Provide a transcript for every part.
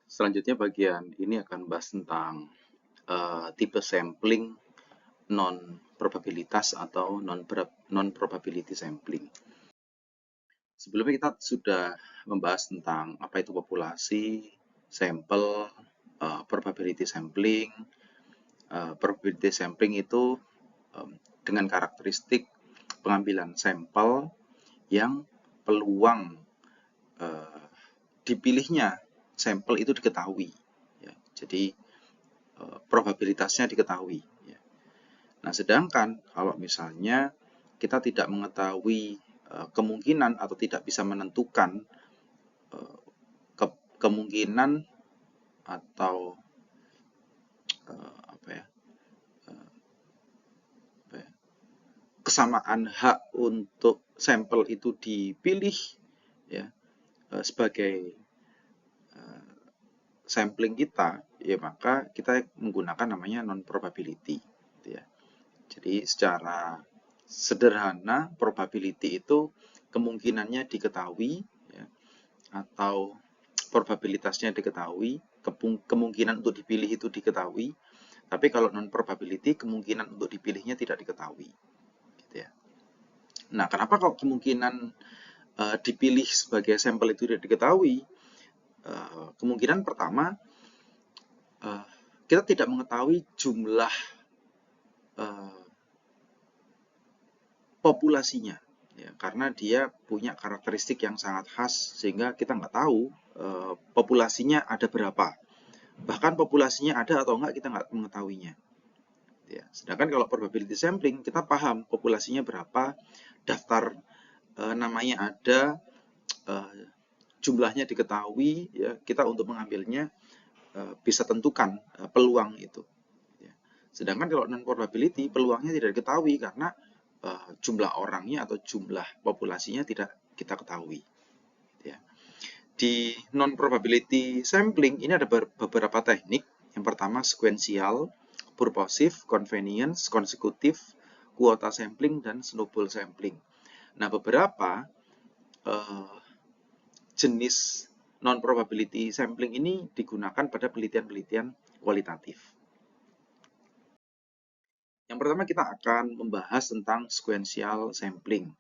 Selanjutnya bagian ini akan bahas tentang tipe sampling non probabilitas atau non probability sampling. Sebelumnya kita sudah membahas tentang apa itu populasi, sampel, probability sampling. Probability sampling itu dengan karakteristik pengambilan sampel yang peluang dipilihnya sampel itu diketahui, ya. Jadi probabilitasnya diketahui, ya. Nah, sedangkan kalau misalnya kita tidak mengetahui kemungkinan atau tidak bisa menentukan kemungkinan atau kesamaan hak untuk sampel itu dipilih, ya, sebagai sampling kita, ya maka kita menggunakan namanya non probability, gitu ya. Jadi secara sederhana probability itu kemungkinannya diketahui, ya, atau probabilitasnya diketahui, kemungkinan untuk dipilih itu diketahui. Tapi kalau non probability kemungkinan untuk dipilihnya tidak diketahui, gitu ya. Nah, kenapa kok kemungkinan dipilih sebagai sampel itu tidak diketahui? Kemungkinan pertama, kita tidak mengetahui jumlah populasinya, ya, karena dia punya karakteristik yang sangat khas sehingga kita nggak tahu populasinya ada berapa. Bahkan populasinya ada atau enggak kita nggak mengetahuinya. Ya, sedangkan kalau probability sampling kita paham populasinya berapa, daftar namanya ada, jumlahnya diketahui, ya, kita untuk mengambilnya bisa tentukan peluang itu, ya. Sedangkan kalau non probability peluangnya tidak diketahui karena jumlah orangnya atau jumlah populasinya tidak kita ketahui, ya. Di non probability sampling ini ada beberapa teknik. Yang pertama sequential, purposive, convenience, konsekutif, kuota sampling, dan snowball sampling. Nah, beberapa jenis non probability sampling ini digunakan pada penelitian-penelitian kualitatif. Yang pertama kita akan membahas tentang sequential sampling.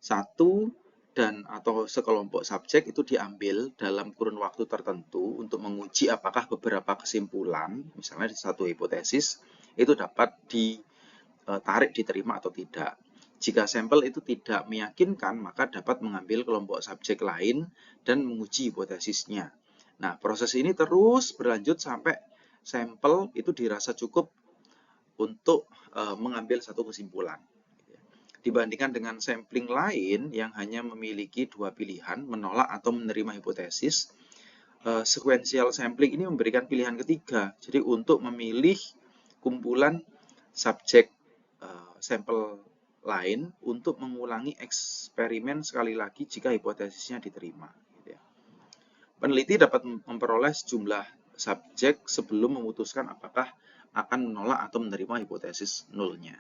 Satu dan atau sekelompok subjek itu diambil dalam kurun waktu tertentu untuk menguji apakah beberapa kesimpulan, misalnya di satu hipotesis, itu dapat ditarik, diterima atau tidak. Jika sampel itu tidak meyakinkan, maka dapat mengambil kelompok subjek lain dan menguji hipotesisnya. Nah, proses ini terus berlanjut sampai sampel itu dirasa cukup untuk mengambil satu kesimpulan. Dibandingkan dengan sampling lain yang hanya memiliki dua pilihan, menolak atau menerima hipotesis, sequential sampling ini memberikan pilihan ketiga. Jadi untuk memilih kumpulan subjek sampel lain untuk mengulangi eksperimen sekali lagi jika hipotesisnya diterima. Peneliti dapat memperoleh sejumlah subjek sebelum memutuskan apakah akan menolak atau menerima hipotesis nulnya.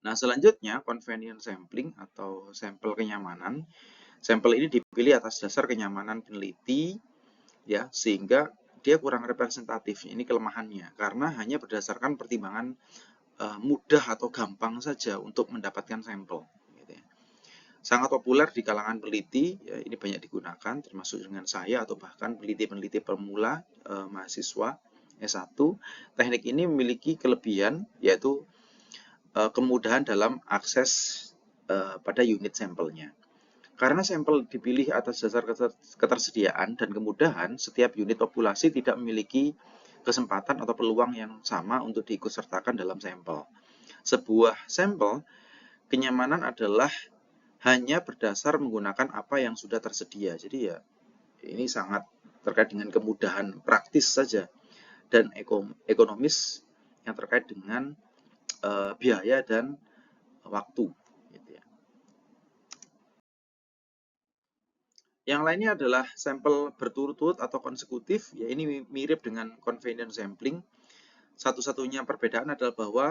Nah, selanjutnya convenience sampling atau sampel kenyamanan. Sampel ini dipilih atas dasar kenyamanan peneliti, ya, sehingga dia kurang representatif. Ini kelemahannya karena hanya berdasarkan pertimbangan mudah atau gampang saja untuk mendapatkan sampel. Gitu ya. Sangat populer di kalangan peneliti, ya, ini banyak digunakan termasuk dengan saya atau bahkan peneliti-peneliti pemula mahasiswa S1. Teknik ini memiliki kelebihan yaitu kemudahan dalam akses pada unit sampelnya. Karena sampel dipilih atas dasar ketersediaan dan kemudahan, setiap unit populasi tidak memiliki kesempatan atau peluang yang sama untuk diikutsertakan dalam sampel. Sebuah sampel kenyamanan adalah hanya berdasar menggunakan apa yang sudah tersedia. Jadi ya ini sangat terkait dengan kemudahan praktis saja dan ekonomis yang terkait dengan biaya dan waktu. Gitu ya. Yang lainnya adalah sampel berturut-turut atau konsekutif. Ya, ini mirip dengan convenience sampling. Satu-satunya perbedaan adalah bahwa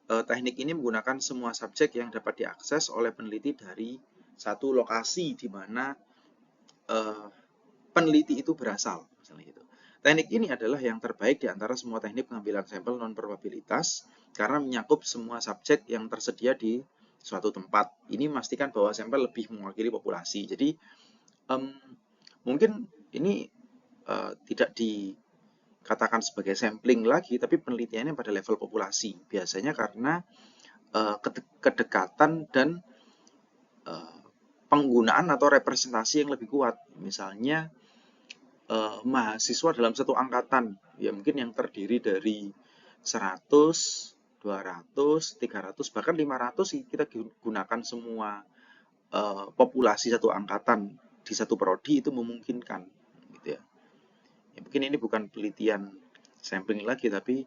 teknik ini menggunakan semua subjek yang dapat diakses oleh peneliti dari satu lokasi di mana peneliti itu berasal, misalnya gitu. Teknik ini adalah yang terbaik di antara semua teknik pengambilan sampel non-probabilitas karena menyangkut semua subjek yang tersedia di suatu tempat. Ini memastikan bahwa sampel lebih mewakili populasi. Jadi mungkin ini tidak dikatakan sebagai sampling lagi, tapi penelitiannya pada level populasi. Biasanya karena kedekatan dan penggunaan atau representasi yang lebih kuat. Misalnya mahasiswa dalam satu angkatan, ya mungkin yang terdiri dari 100, 200, 300, bahkan 500 kita gunakan semua populasi satu angkatan di satu prodi itu memungkinkan, gitu ya. Ya mungkin ini bukan penelitian sampling lagi, tapi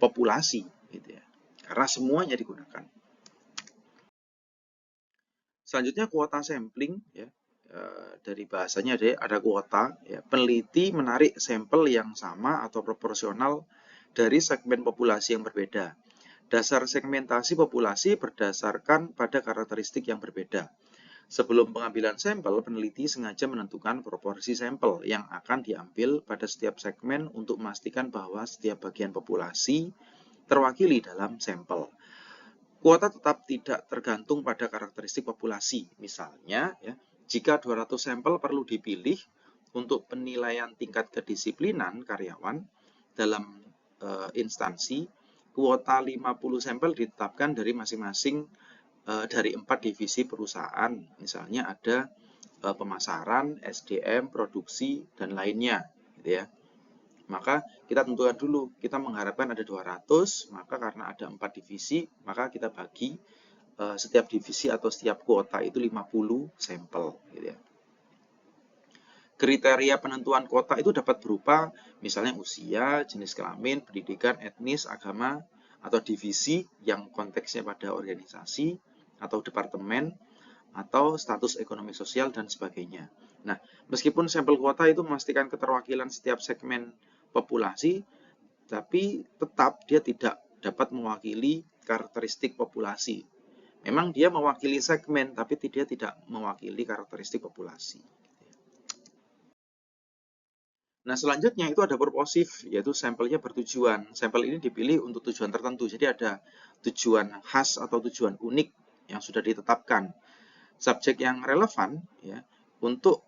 populasi, gitu ya. Karena semuanya digunakan. Selanjutnya kuota sampling, ya. Dari bahasanya ada kuota, ya. Peneliti menarik sampel yang sama atau proporsional dari segmen populasi yang berbeda. Dasar segmentasi populasi berdasarkan pada karakteristik yang berbeda. Sebelum pengambilan sampel, peneliti sengaja menentukan proporsi sampel yang akan diambil pada setiap segmen untuk memastikan bahwa setiap bagian populasi terwakili dalam sampel. Kuota tetap tidak tergantung pada karakteristik populasi. Misalnya, ya, jika 200 sampel perlu dipilih untuk penilaian tingkat kedisiplinan karyawan dalam instansi, kuota 50 sampel ditetapkan dari masing-masing dari 4 divisi perusahaan. Misalnya ada pemasaran, SDM, produksi, dan lainnya, gitu ya. Maka kita tentukan dulu, kita mengharapkan ada 200, maka karena ada 4 divisi, maka kita bagi setiap divisi atau setiap kuota itu 50 sampel, gitu ya. Kriteria penentuan kuota itu dapat berupa misalnya usia, jenis kelamin, pendidikan, etnis, agama, atau divisi yang konteksnya pada organisasi atau departemen, atau status ekonomi sosial, dan sebagainya. Nah, meskipun sampel kuota itu memastikan keterwakilan setiap segmen populasi, tapi tetap dia tidak dapat mewakili karakteristik populasi. Memang dia mewakili segmen, tapi dia tidak mewakili karakteristik populasi. Nah, selanjutnya itu ada purposif, yaitu sampelnya bertujuan. Sampel ini dipilih untuk tujuan tertentu, jadi ada tujuan khas atau tujuan unik yang sudah ditetapkan. Subjek yang relevan, ya, untuk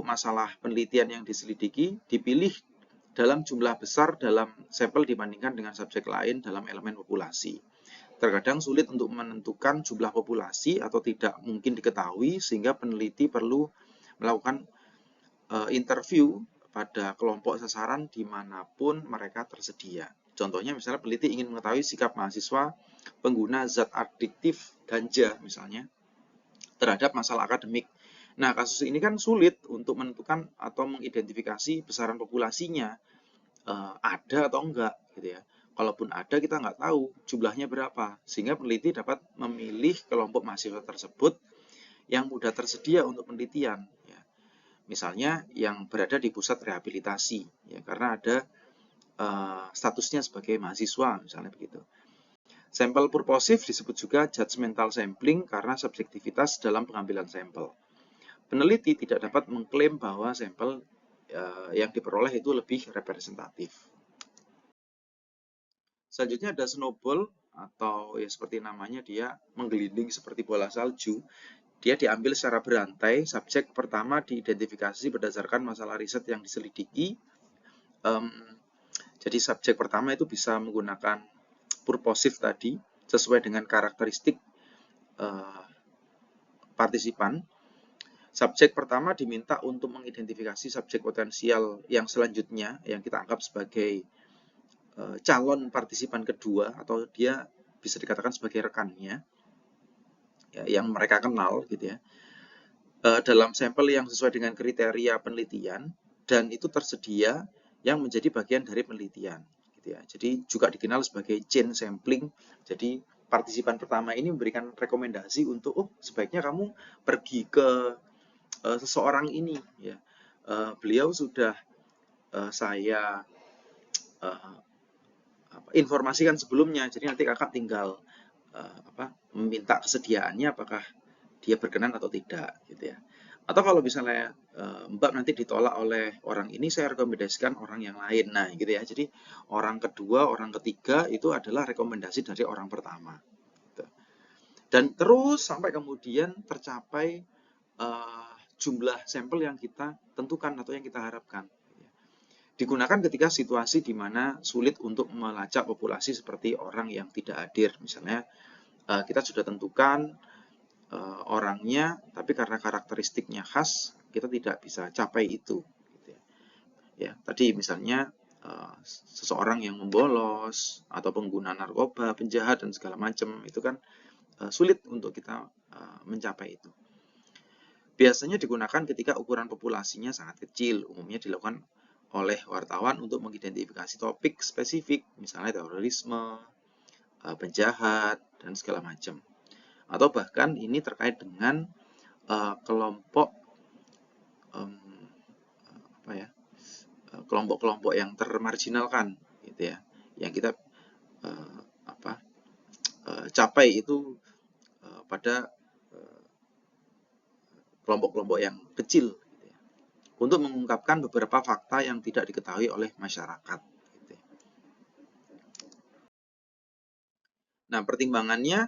masalah penelitian yang diselidiki dipilih dalam jumlah besar dalam sampel dibandingkan dengan subjek lain dalam elemen populasi. Terkadang sulit untuk menentukan jumlah populasi atau tidak mungkin diketahui sehingga peneliti perlu melakukan interview pada kelompok sasaran dimanapun mereka tersedia. Contohnya misalnya peneliti ingin mengetahui sikap mahasiswa pengguna zat adiktif ganja misalnya terhadap masalah akademik. Nah, kasus ini kan sulit untuk menentukan atau mengidentifikasi besaran populasinya, ada atau enggak, gitu ya. Kalaupun ada, kita nggak tahu jumlahnya berapa, sehingga peneliti dapat memilih kelompok mahasiswa tersebut yang mudah tersedia untuk penelitian. Ya. Misalnya yang berada di pusat rehabilitasi, ya, karena ada statusnya sebagai mahasiswa, misalnya begitu. Sampel purposif disebut juga judgmental sampling karena subjektivitas dalam pengambilan sampel. Peneliti tidak dapat mengklaim bahwa sampel yang diperoleh itu lebih representatif. Selanjutnya ada snowball atau ya seperti namanya dia menggelinding seperti bola salju. Dia diambil secara berantai. Subjek pertama diidentifikasi berdasarkan masalah riset yang diselidiki. Jadi subjek pertama itu bisa menggunakan purposif tadi sesuai dengan karakteristik partisipan. Subjek pertama diminta untuk mengidentifikasi subjek potensial yang selanjutnya yang kita anggap sebagai calon partisipan kedua atau dia bisa dikatakan sebagai rekannya ya, yang mereka kenal gitu ya. Dalam sampel yang sesuai dengan kriteria penelitian dan itu tersedia yang menjadi bagian dari penelitian. Ya. Jadi juga dikenal sebagai chain sampling. Jadi partisipan pertama ini memberikan rekomendasi untuk sebaiknya kamu pergi ke seseorang ini. Ya. Beliau sudah saya informasikan sebelumnya. Jadi nanti kakak tinggal meminta kesediaannya apakah dia berkenan atau tidak. Gitu ya. Atau kalau misalnya Mbak nanti ditolak oleh orang ini, saya rekomendasikan orang yang lain. Nah, gitu ya. Jadi orang kedua, orang ketiga itu adalah rekomendasi dari orang pertama. Gitu. Dan terus sampai kemudian tercapai jumlah sampel yang kita tentukan atau yang kita harapkan. Digunakan ketika situasi di mana sulit untuk melacak populasi seperti orang yang tidak hadir. Misalnya kita sudah tentukan orangnya, tapi karena karakteristiknya khas, kita tidak bisa capai itu. Gitu ya. Tadi misalnya seseorang yang membolos atau pengguna narkoba, penjahat dan segala macam, itu kan sulit untuk kita mencapai itu. Biasanya digunakan ketika ukuran populasinya sangat kecil, umumnya dilakukan oleh wartawan untuk mengidentifikasi topik spesifik, misalnya terorisme, penjahat, dan segala macam. Atau bahkan ini terkait dengan kelompok kelompok-kelompok yang termarginalkan, gitu ya, yang kita capai itu pada kelompok-kelompok yang kecil, gitu ya, untuk mengungkapkan beberapa fakta yang tidak diketahui oleh masyarakat. Gitu ya. Nah, pertimbangannya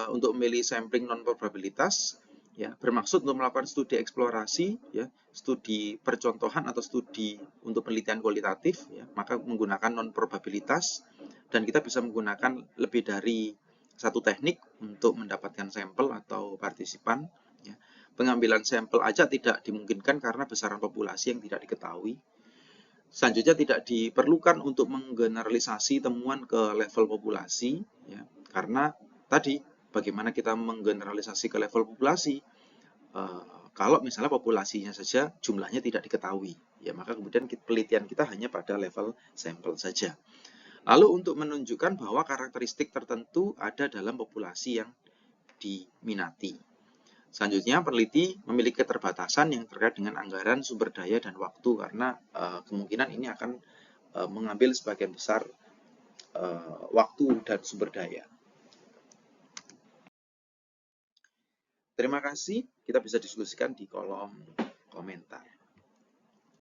untuk memilih sampling non-probabilitas ya bermaksud untuk melakukan studi eksplorasi, ya, studi percontohan atau studi untuk penelitian kualitatif, ya, maka menggunakan non-probabilitas, dan kita bisa menggunakan lebih dari satu teknik untuk mendapatkan sampel atau partisipan. Ya. Pengambilan sampel aja tidak dimungkinkan karena besaran populasi yang tidak diketahui. Selanjutnya tidak diperlukan untuk menggeneralisasi temuan ke level populasi, ya, karena tadi bagaimana kita menggeneralisasi ke level populasi kalau misalnya populasinya saja jumlahnya tidak diketahui, ya maka kemudian penelitian kita hanya pada level sampel saja. Lalu untuk menunjukkan bahwa karakteristik tertentu ada dalam populasi yang diminati. Selanjutnya, peneliti memiliki keterbatasan yang terkait dengan anggaran, sumber daya, dan waktu, karena kemungkinan ini akan mengambil sebagian besar waktu dan sumber daya. Terima kasih, kita bisa diskusikan di kolom komentar.